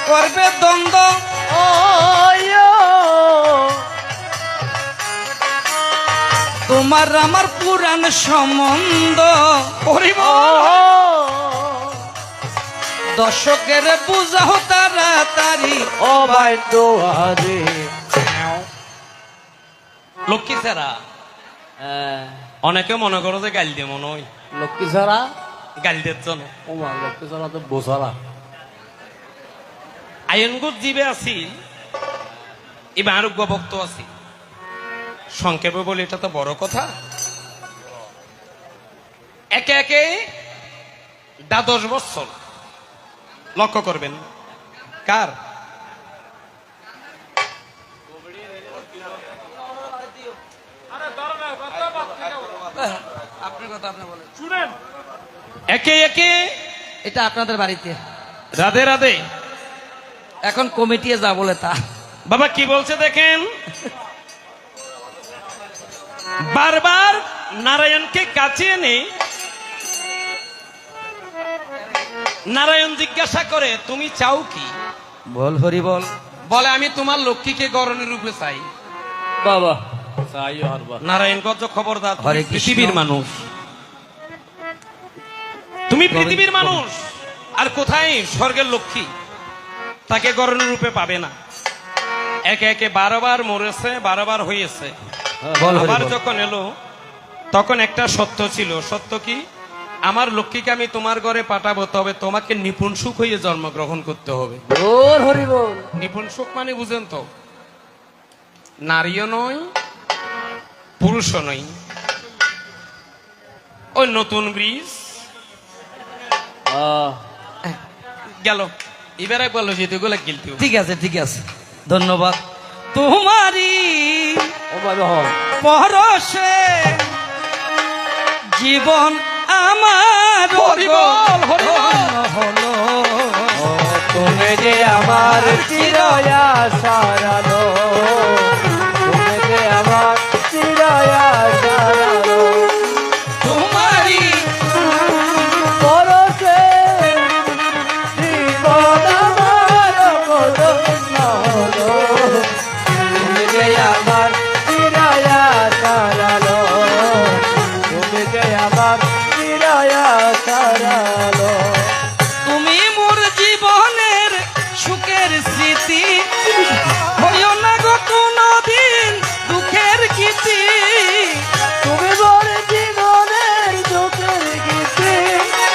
করবে দ্বন্দ্ব তোমার আমার পুরাণ সম্বন্ধ দর্শকের বুঝাও তাড়াতাড়ি ও ভাই দোহারে লক্ষ্মী ছাড়া অনেকে মনে করো যে গাল দিয়ে মনে হয় লক্ষ্মী ছাড়া গাল দিয়ে জন্য ও মা লক্ষ্মী ছাড়া তো বোঝারা আয়নগুজ জীবে আছি এবার আরোগ্য ভক্ত আছি সংক্ষেপে বলি এটা তো বড় কথা একে একে 10 বছর লক্ষ্য করবেন কার আপনার কথা আপনি বলেন একে একে এটা আপনাদের বাড়িতে রাধে রাধে এখন কমিটি যা বলে তা বাবা কি বলছে দেখেন বারবার নারায়ণকে কাছে এনে নারায়ণ জিজ্ঞাসা করে তুমি চাও কি বল হরি বল বলে আমি তোমার লক্ষ্মীকে গরণের রূপে চাই বাবা চাই হারবা নারায়ণ গজ খবরদার হরে তুমি কৃষ্ণ। পৃথিবীর মানুষ তুমি পৃথিবীর মানুষ আর কোথায় স্বর্গের লক্ষ্মী তাকে গরণের রূপে পাবে না একে একে 12 বার মরেছে 12 বার হয়েছে বল হরি আবার বল। যখন এলো তখন একটা সত্য ছিল সত্য কি আমার লক্ষ্মীকে আমি তোমার ঘরে পাঠাবো তবে তোমাকে নিপুণ সুখ হয়ে জন্মগ্রহণ করতে হবে বল হরি বল নিপুণ সুখ মানে বুঝেন তো নারীও নয় পুরুষও নয় ওই নতুন ব্রিজ গেল এবার একবার যেগুলো গিলতে ঠিক আছে ঠিক আছে ধন্যবাদ তোমারই ও বাবা হ পরশে জীবন আমার